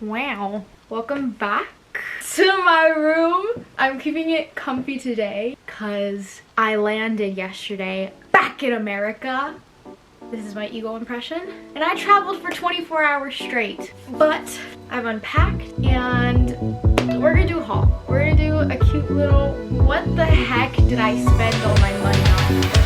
Wow, welcome back to my room. I'm keeping it comfy today because I landed yesterday back in America. This is my ego impression. And I traveled for 24 hours straight. But I've unpacked and we're gonna do a haul. We're gonna do a cute little, what the heck did I spend all my money on?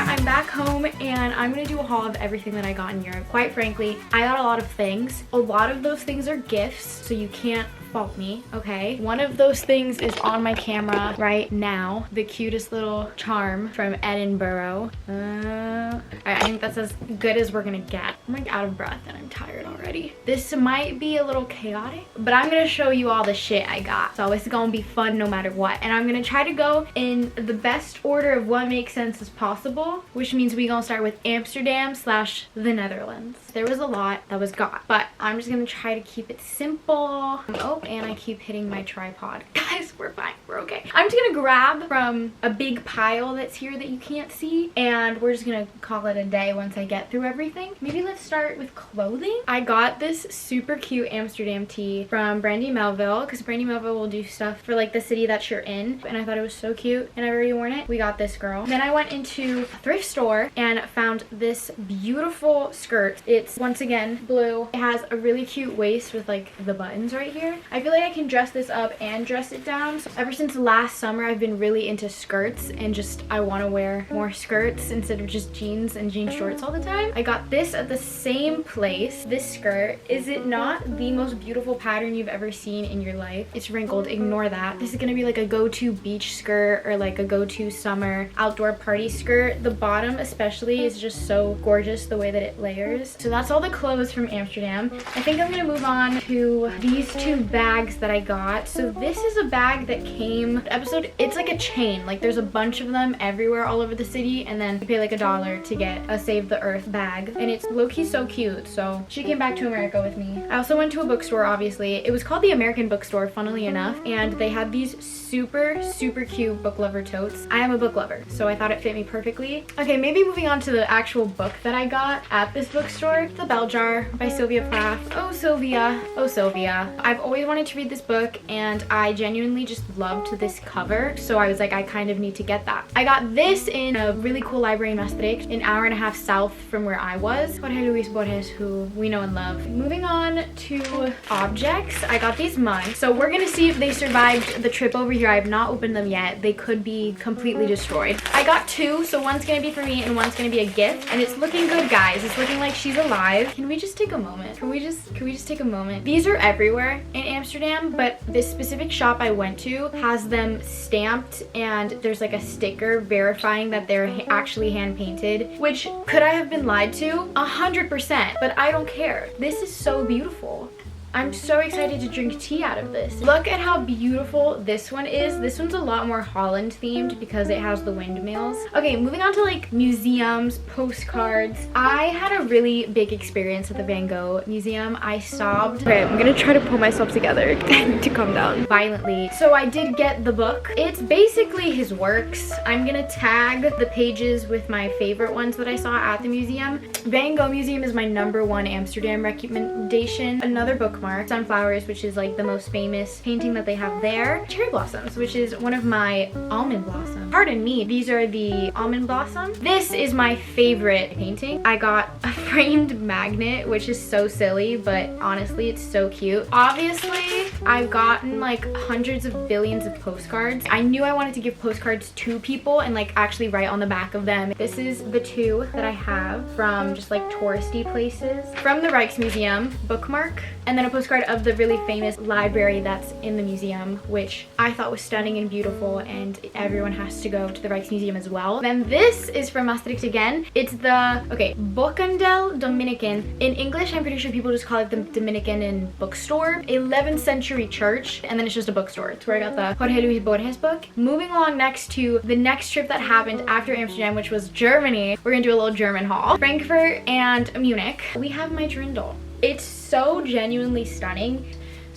I'm back home and I'm gonna do a haul of everything that I got in Europe. Quite frankly, I got a lot of things. A lot of those things are gifts, so you can't fault me, okay? One of those things is on my camera right now. The cutest little charm from Edinburgh. I think that's as good as we're gonna get. I'm like out of breath and I'm tired already. This might be a little chaotic, but I'm gonna show you all the shit I got. So it's gonna be fun no matter what. And I'm gonna try to go in the best order of what makes sense as possible, which means we gonna start with Amsterdam / the Netherlands. There was a lot that was got, but I'm just gonna try to keep it simple. Oh, and I keep hitting my tripod. Guys, we're fine, we're okay. I'm just gonna grab from a big pile that's here that you can't see, and we're just gonna call it a day once I get through everything. Maybe let's start with clothing. I got this super cute Amsterdam tee from Brandy Melville, because Brandy Melville will do stuff for like the city that you're in, and I thought it was so cute, and I've already worn it. We got this girl. Then I went into a thrift store and found this beautiful skirt. It's once again blue. It has a really cute waist with like the buttons right here. I feel like I can dress this up and dress it down. So ever since last summer, I've been really into skirts and just I want to wear more skirts instead of just jeans and jean shorts all the time. I got this at the same place. This skirt, is it not the most beautiful pattern you've ever seen in your life? It's wrinkled, ignore that. This is gonna be like a go-to beach skirt or like a go-to summer outdoor party skirt. The bottom especially is just so gorgeous the way that it layers. So that's all the clothes from Amsterdam. I think I'm gonna move on to these two bags that I got. So this is a bag that came episode, it's like a chain, like there's a bunch of them everywhere all over the city, and then you pay like $1 to get a Save the Earth bag, and it's low-key so cute. So she came back to America with me. I also went to a bookstore, obviously. It was called the American Bookstore, funnily enough, and they had these super cute book lover totes. I am a book lover, so I thought it fit me perfectly. Okay, maybe moving on to the actual book that I got at this bookstore. The Bell Jar by Sylvia Plath. Oh Sylvia, oh Sylvia. I've always wanted to read this book and I genuinely just loved this cover, so I was like, I kind of need to get that. I got this in a really cool library in Maastricht, an hour and a half south from where I was. Jorge Luis Borges, who we know and love. Moving on to objects, I got these mugs. So we're gonna see if they survived the trip over here. I have not opened them yet. They could be completely destroyed. I got two, so one's gonna be for me and one's gonna be a gift, and it's looking good, guys. It's looking like she's alive. Can we just take a moment? Can we just take a moment? These are everywhere in Amsterdam, but this specific shop I went to has them stamped and there's like a sticker verifying that they're actually hand painted, which could I have been lied to? 100%, but I don't care. This is so beautiful. I'm so excited to drink tea out of this. Look at how beautiful this one is. This one's a lot more Holland themed because it has the windmills. Okay, moving on to like museums, postcards. I had a really big experience at the Van Gogh Museum. I sobbed. Okay, I'm gonna try to pull myself together to calm down violently. So I did get the book. It's basically his works. I'm gonna tag the pages with my favorite ones that I saw at the museum. Van Gogh Museum is my #1 Amsterdam recommendation. Another bookmark. Sunflowers, which is like the most famous painting that they have there. Cherry blossoms, which is one of my almond blossoms. Pardon me, these are the almond blossoms. This is my favorite painting. I got a framed magnet, which is so silly, but honestly, it's so cute. Obviously, I've gotten like hundreds of billions of postcards. I knew I wanted to give postcards to people and like actually write on the back of them. This is the two that I have from just like touristy places. From the Rijksmuseum, bookmark, and then a postcard of the really famous library that's in the museum, which I thought was stunning and beautiful, and everyone has to go to the Rijksmuseum as well. Then this is from Maastricht again. It's the, okay, Boekhandel Dominican. In English, I'm pretty sure people just call it the Dominican and bookstore. 11th century church, and then it's just a bookstore. It's where I got the Jorge Luis Borges book. Moving along next to the next trip that happened after Amsterdam, which was Germany. We're gonna do a little German haul. Frankfurt and Munich. We have my Drindle. It's so genuinely stunning.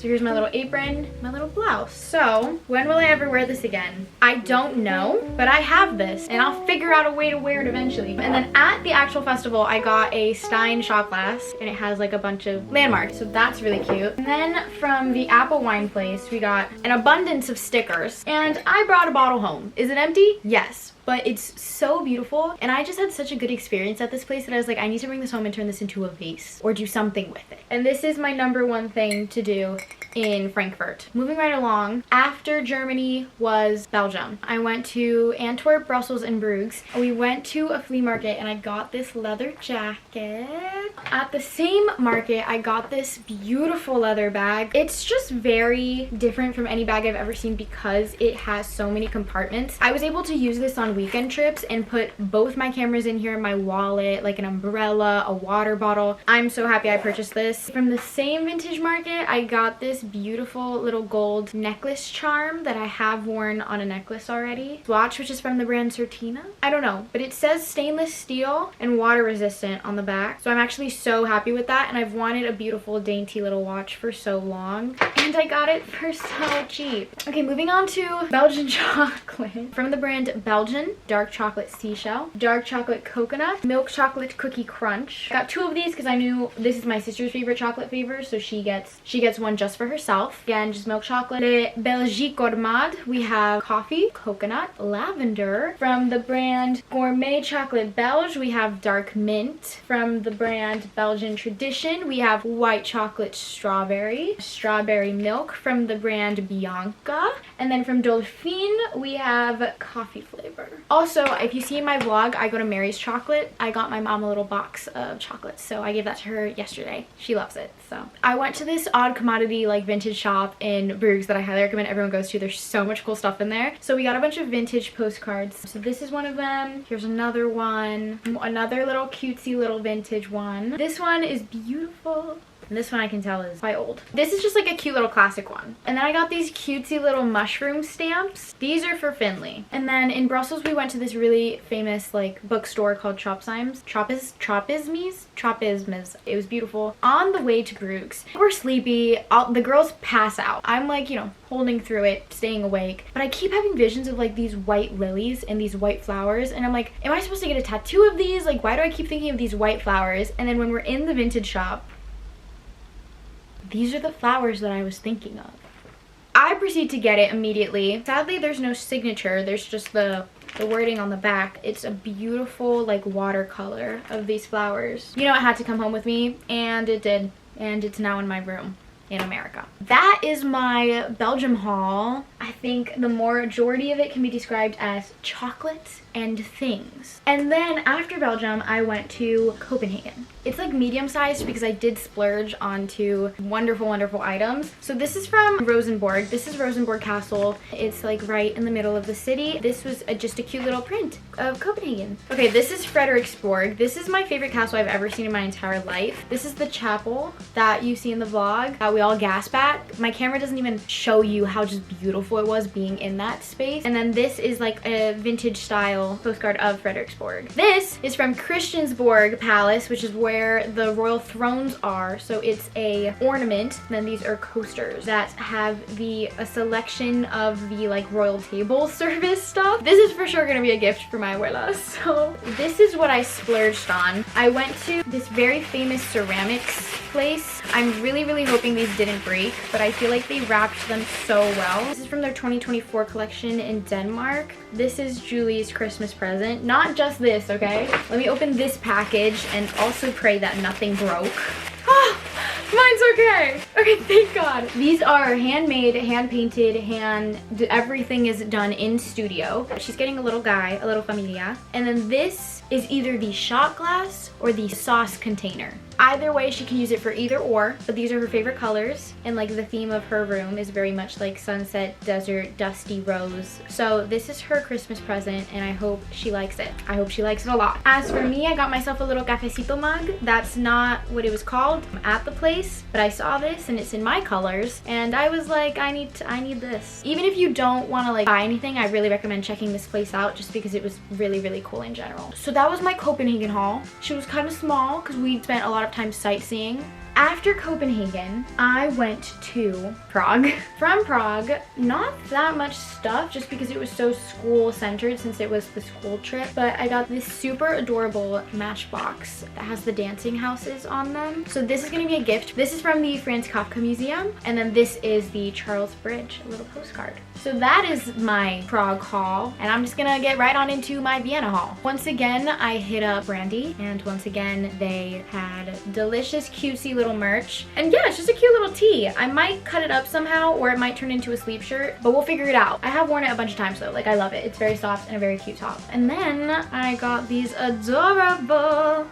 So here's my little apron, my little blouse. So when will I ever wear this again? I don't know, but I have this and I'll figure out a way to wear it eventually. And then at the actual festival, I got a Stein shot glass and it has like a bunch of landmarks. So that's really cute. And then from the Apple Wine place, we got an abundance of stickers and I brought a bottle home. Is it empty? Yes. But it's so beautiful and I just had such a good experience at this place that I was like, I need to bring this home and turn this into a vase or do something with it. And this is my #1 thing to do in Frankfurt. Moving right along, after Germany was Belgium. I went to Antwerp, Brussels, and Bruges. We went to a flea market and I got this leather jacket. At the same market, I got this beautiful leather bag. It's just very different from any bag I've ever seen because it has so many compartments. I was able to use this on weekend trips and put both my cameras in here, my wallet, like an umbrella, a water bottle. I'm so happy I purchased this. From the same vintage market, I got this beautiful little gold necklace charm that I have worn on a necklace already. Watch, which is from the brand Certina. I don't know, but it says stainless steel and water resistant on the back. So I'm actually so happy with that and I've wanted a beautiful dainty little watch for so long and I got it for so cheap. Okay, moving on to Belgian chocolate. From the brand Belgian, dark chocolate seashell, dark chocolate coconut, milk chocolate cookie crunch. Got 2 of these because I knew this is my sister's favorite chocolate flavor, so she gets one just for herself. Again, just milk chocolate. Le Belgique Gourmand, we have coffee, coconut, lavender. From the brand Gourmet Chocolate Belge, we have dark mint. From the brand Belgian Tradition, we have white chocolate strawberry, strawberry milk. From the brand Bianca, and then from Dauphine, we have coffee flavor. Also, if you see in my vlog, I go to Mary's Chocolate. I got my mom a little box of chocolates, so I gave that to her yesterday. She loves it. So I went to this odd commodity like vintage shop in Bruges that I highly recommend everyone goes to. There's so much cool stuff in there. So we got a bunch of vintage postcards. So this is one of them. Here's another one. Another little cutesy little vintage one. This one is beautiful. And this one I can tell is quite old. This is just like a cute little classic one. And then I got these cutesy little mushroom stamps. These are for Finley. And then in Brussels, we went to this really famous like bookstore called Tropismes. It was beautiful. On the way to Bruges, we're sleepy. The girls pass out. I'm like, you know, holding through it, staying awake. But I keep having visions of like these white lilies and these white flowers. And I'm like, am I supposed to get a tattoo of these? Like, why do I keep thinking of these white flowers? And then when we're in the vintage shop, these are the flowers that I was thinking of. I proceed to get it immediately. Sadly, there's no signature. There's just the wording on the back. It's a beautiful like watercolor of these flowers. You know, it had to come home with me, and it did. And it's now in my room in America. That is my Belgium haul. I think the majority of it can be described as chocolate and things. And then after Belgium, I went to Copenhagen. It's like medium sized because I did splurge onto wonderful, wonderful items. So this is from Rosenborg. This is Rosenborg Castle. It's like right in the middle of the city. This was just a cute little print of Copenhagen. Okay, this is Frederiksborg. This is my favorite castle I've ever seen in my entire life. This is the chapel that you see in the vlog that we all gasp at. My camera doesn't even show you how just beautiful it was being in that space. And then this is like a vintage style postcard of Frederiksborg. This is from Christiansborg Palace, which is where the royal thrones are. So it's a ornament. And then these are coasters that have a selection of the like royal table service stuff. This is for sure gonna be a gift for my abuela. So this is what I splurged on. I went to this very famous ceramics place. I'm really, really hoping these didn't break, but I feel like they wrapped them so well. This is from their 2024 collection in Denmark. This is Julie's Christmas present. Not just this, okay? Let me open this package and also pray that nothing broke. Oh, mine's okay. Okay, thank God. These are handmade, hand-painted, everything is done in studio. She's getting a little guy, a little familia. And then this is either the shot glass or the sauce container. Either way, she can use it for either or, but these are her favorite colors, and like the theme of her room is very much like sunset, desert, dusty rose. So this is her Christmas present, and I hope she likes it. I hope she likes it a lot. As for me, I got myself a little cafecito mug. That's not what it was called at the place, but I saw this and it's in my colors, and I was like, I need this. Even if you don't want to like buy anything, I really recommend checking this place out just because it was really, really cool in general. So that was my Copenhagen haul. She was kind of small because we spent a lot of time sightseeing, After Copenhagen, I went to Prague. From Prague, not that much stuff just because it was so school centered since it was the school trip, but I got this super adorable matchbox that has the dancing houses on them. So this is gonna be a gift. This is from the Franz Kafka Museum, and then this is the Charles Bridge, a little postcard. So that is my Prague haul, and I'm just gonna get right on into my Vienna haul. Once again, I hit up Brandy, and once again, they had delicious, cutesy little merch. And yeah, it's just a cute little tee. I might cut it up somehow, or it might turn into a sleeve shirt, but we'll figure it out. I have worn it a bunch of times though, like I love it. It's very soft and a very cute top. And then I got these adorable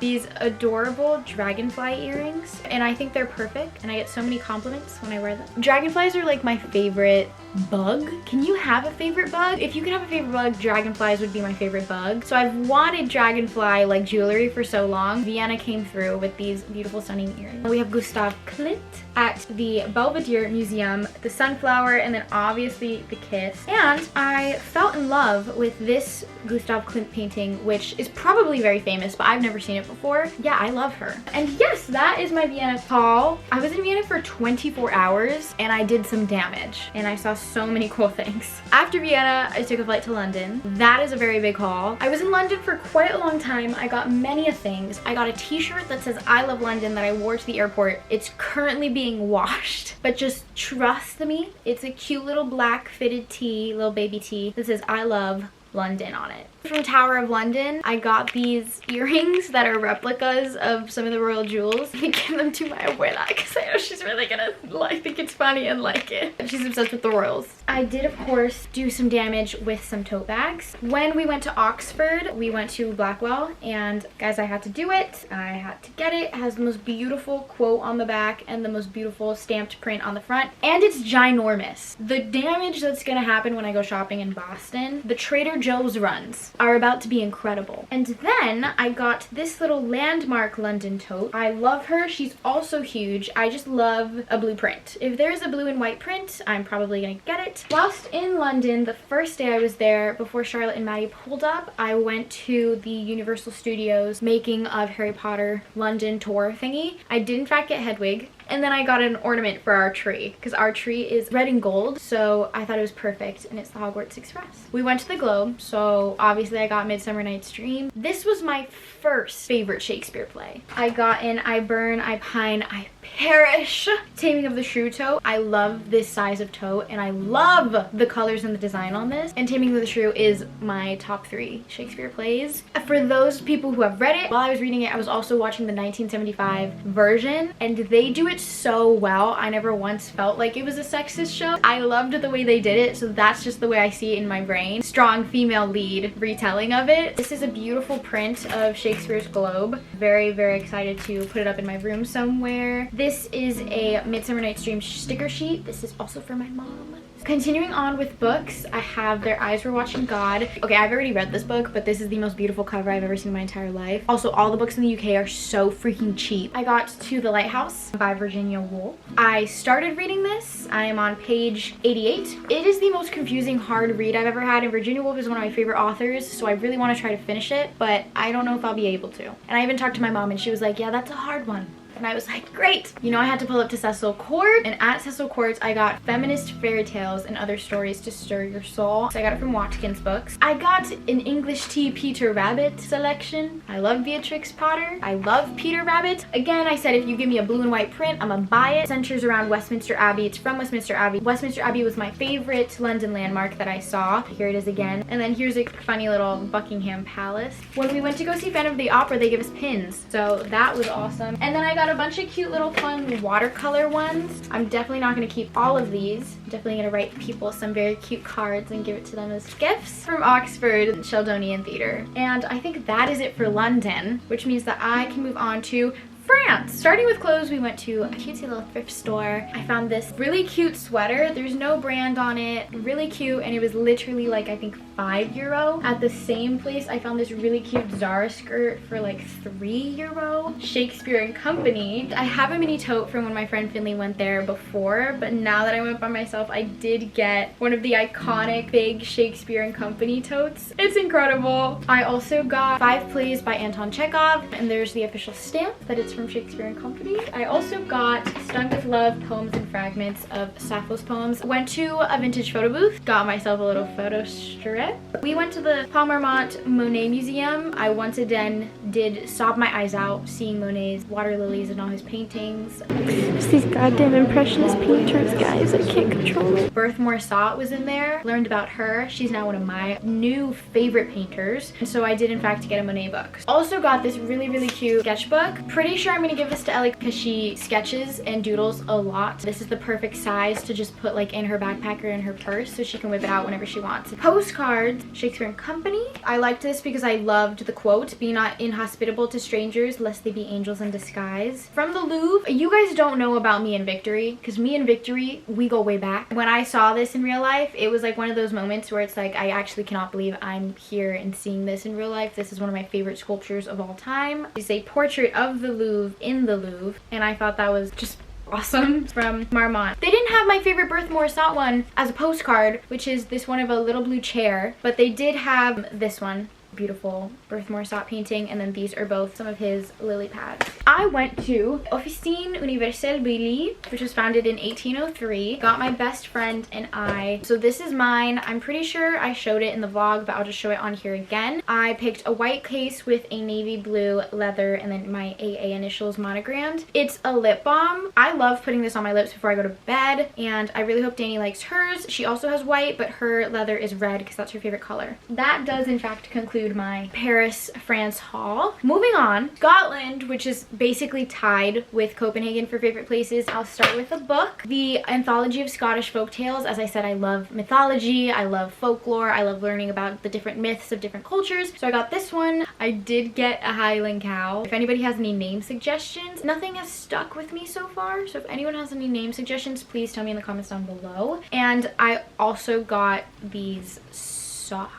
dragonfly earrings, and I think they're perfect, and I get so many compliments when I wear them. Dragonflies are like my favorite bug. Can you have a favorite bug? If you could have a favorite bug, dragonflies would be my favorite bug. So I've wanted dragonfly like jewelry for so long. Vienna came through with these beautiful stunning earrings. We have Gustav Klimt at the Belvedere Museum, the sunflower, and then obviously the kiss. And I fell in love with this Gustav Klimt painting, which is probably very famous, but I've never seen it before. Yeah, I love her. And yes, that is my Vienna haul. I was in Vienna for 24 hours and I did some damage, and I saw so many cool things. After Vienna, I took a flight to London. That is a very big haul. I was in London for quite a long time. I got many things. I got a t-shirt that says I love London that I wore to the airport. It's currently being washed, but just trust me, it's a cute little black fitted tee, little baby tee that says I love London on it. From Tower of London, I got these earrings that are replicas of some of the royal jewels. I give them to my abuela because I know she's really gonna think it's funny and like it. She's obsessed with the royals. I did, of course, do some damage with some tote bags. When we went to Oxford, we went to Blackwell, and guys, I had to do it. I had to get it. It has the most beautiful quote on the back and the most beautiful stamped print on the front, and it's ginormous. The damage that's gonna happen when I go shopping in Boston, the Trader Joe's runs are about to be incredible. And then I got this little landmark London tote. I love her. She's also huge. I just love a blue print. If there's a blue and white print, I'm probably gonna get it. Whilst in London, the first day I was there, before Charlotte and Maddie pulled up, I went to the Universal Studios making of Harry Potter London tour thingy. I did in fact get Hedwig. And then I got an ornament for our tree because our tree is red and gold, so I thought it was perfect, and it's the Hogwarts Express. We went to the Globe, so obviously I got Midsummer Night's Dream. This was my first favorite Shakespeare play. I got in I Burn, I Pine, I Perish. Taming of the Shrew tote. I love this size of tote, and I love the colors and the design on this. And Taming of the Shrew is my top 3 Shakespeare plays. For those people who have read it, while I was reading it, I was also watching the 1975 version, and they do it so well. I never once felt like it was a sexist show. I loved the way they did it, so that's just the way I see it in my brain. Strong female lead retelling of it. This is a beautiful print of Shakespeare's Globe. Very, very excited to put it up in my room somewhere. This is a Midsummer Night's Dream sticker sheet. This is also for my mom. Continuing on with books, I have Their Eyes Were Watching God. Okay, I've already read this book, but this is the most beautiful cover I've ever seen in my entire life. Also, all the books in the UK are so freaking cheap. I got To the Lighthouse by Virginia Woolf. I started reading this. I am on page 88. It is the most confusing, hard read I've ever had, and Virginia Woolf is one of my favorite authors, so I really want to try to finish it, but I don't know if I'll be able to. And I even talked to my mom, and she was like, yeah, that's a hard one. And I was like, great. You know, I had to pull up to Cecil Court, and at Cecil Court, I got Feminist Fairy Tales and Other Stories to Stir Your Soul. So I got it from Watkins Books. I got an English Tea Peter Rabbit selection. I love Beatrix Potter. I love Peter Rabbit. Again, I said if you give me a blue and white print, I'm gonna buy it. It centers around Westminster Abbey. It's from Westminster Abbey. Westminster Abbey was my favorite London landmark that I saw. Here it is again. And then here's a funny little Buckingham Palace. When we went to go see Phantom of the Opera, they gave us pins. So that was awesome. And then I got a bunch of cute little fun watercolor ones. I'm definitely not going to keep all of these. I'm definitely going to write people some very cute cards and give it to them as gifts. From Oxford Sheldonian Theatre. And I think that is it for London, which means that I can move on to France. Starting with clothes, we went to a cutesy little thrift store. I found this really cute sweater. There's no brand on it. Really cute, and it was literally like, I think, €5. At the same place, I found this really cute Zara skirt for like €3. Shakespeare and Company. I have a mini tote from when my friend Finley went there before, but now that I went by myself, I did get one of the iconic big Shakespeare and Company totes. It's incredible. I also got 5 Plays by Anton Chekhov, and there's the official stamp that it's from Shakespeare and Company. I also got Stung with Love Poems and Fragments of Sappho's Poems. Went to a vintage photo booth, got myself a little photo strip. We went to the Paul Marmont Monet Museum. I once again did sob my eyes out seeing Monet's water lilies and all his paintings. Just these goddamn impressionist painters, guys. I can't control it. Berthe Morisot was in there. Learned about her. She's now one of my new favorite painters. And so I did in fact get a Monet book. Also got this really cute sketchbook. Pretty sure I'm gonna give this to Ellie because she sketches and doodles a lot. This is the perfect size to just put like in her backpack or in her purse so she can whip it out whenever she wants. Postcards, Shakespeare and Company. I liked this because I loved the quote, "Be not inhospitable to strangers lest they be angels in disguise." From the Louvre. You guys don't know about me and Victory because me and Victory, we go way back. When I saw this in real life, it was like one of those moments where it's like, I actually cannot believe I'm here and seeing this in real life. This is one of my favorite sculptures of all time. It's a portrait of the Louvre in the Louvre, and I thought that was just awesome. From Marmont. They didn't have my favorite Berthe Morisot one as a postcard, which is this one of a little blue chair, but they did have this one. Beautiful Berthe Morisot painting, and then these are both some of his lily pads. I went to Officine Universelle Billy, which was founded in 1803. Got my best friend and I. So this is mine. I'm pretty sure I showed it in the vlog, but I'll just show it on here again. I picked a white case with a navy blue leather and then my AA initials monogrammed. It's a lip balm. I love putting this on my lips before I go to bed, and I really hope Danny likes hers. She also has white, but her leather is red because that's her favorite color. That does in fact conclude my Paris, France haul. Moving on, Scotland, which is basically tied with Copenhagen for favorite places. I'll start with a book, the Anthology of Scottish Folktales. As I said, I love mythology, I love folklore, I love learning about the different myths of different cultures. So I got this one. I did get a Highland cow. If anybody has any name suggestions, nothing has stuck with me so far. So if anyone has any name suggestions, please tell me in the comments down below. And I also got these socks,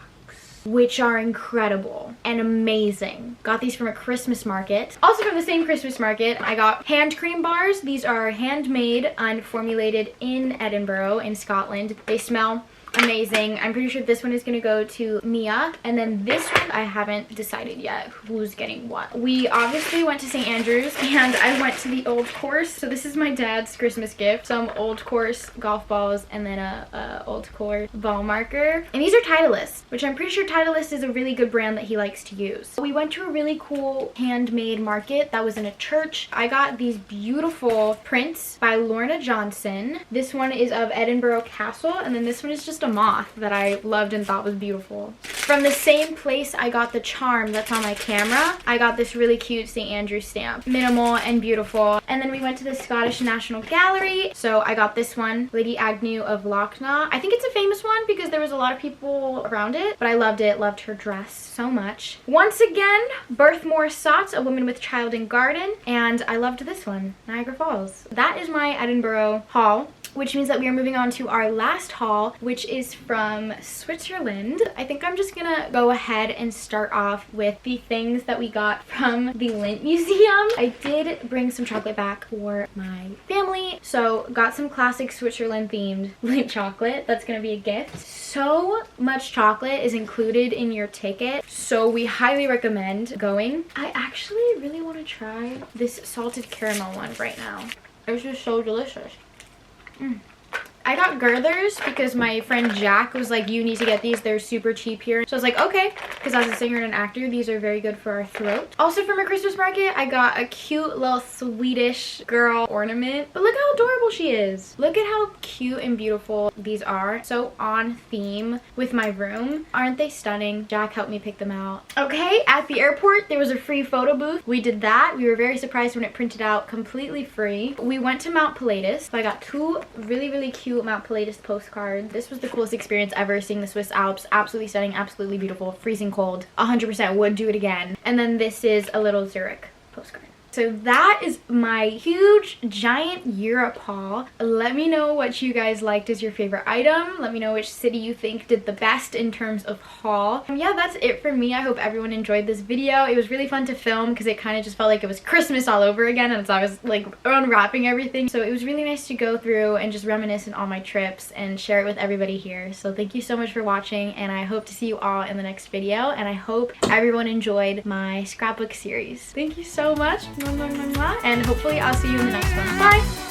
which are incredible and amazing. Got these from a Christmas market. Also from the same Christmas market, I got hand cream bars. These are handmade and formulated in Edinburgh in Scotland. They smell amazing. I'm pretty sure this one is gonna go to Mia, and then this one I haven't decided yet who's getting what. We obviously went to St. Andrews and I went to the Old Course. So this is my dad's Christmas gift. Some Old Course golf balls and then a Old Course ball marker. And these are Titleist, which I'm pretty sure Titleist is a really good brand that he likes to use. We went to a really cool handmade market that was in a church. I got these beautiful prints by Lorna Johnson. This one is of Edinburgh Castle, and then this one is just a moth that I loved and thought was beautiful. From the same place I got the charm that's on my camera. I got this really cute St. Andrew stamp. Minimal and beautiful. And then we went to the Scottish National Gallery. So I got this one, Lady Agnew of Lochna. I think it's a famous one because there was a lot of people around it, but I loved it. Loved her dress so much. Once again, Berthe Morisot, A Woman with Child and Garden. And I loved this one, Niagara Falls. That is my Edinburgh haul, which means that we are moving on to our last haul, which is from Switzerland. I think I'm just gonna go ahead and start off with the things that we got from the Lint Museum. I did bring some chocolate back for my family, so got some classic Switzerland themed Lint chocolate. That's gonna be a gift. So much chocolate is included in your ticket, so we highly recommend going. I actually really want to try this salted caramel one right now. It's just so delicious. I got Werther's because my friend Jack was like, you need to get these, they're super cheap here. So I was like, okay, because as a singer and an actor, these are very good for our throat. Also from a Christmas market, I got a cute little Swedish girl ornament. But look how adorable she is. Look at how cute and beautiful these are. So on theme with my room. Aren't they stunning? Jack helped me pick them out. Okay, at the airport, there was a free photo booth. We did that. We were very surprised when it printed out completely free. We went to Mount Pilatus. So I got two really cute Mount Pilatus postcards. This was the coolest experience ever, seeing the Swiss Alps. Absolutely stunning, absolutely beautiful, freezing cold. 100% would do it again. And then this is a little Zurich postcard. So that is my huge giant Europe haul. Let me know what you guys liked as your favorite item. Let me know which city you think did the best in terms of haul. Yeah, that's it for me. I hope everyone enjoyed this video. It was really fun to film because it kind of just felt like it was Christmas all over again, and so I was like unwrapping everything. So it was really nice to go through and just reminisce on all my trips and share it with everybody here. So thank you so much for watching, and I hope to see you all in the next video, and I hope everyone enjoyed my scrapbook series. Thank you so much. And hopefully I'll see you in the next one. Bye!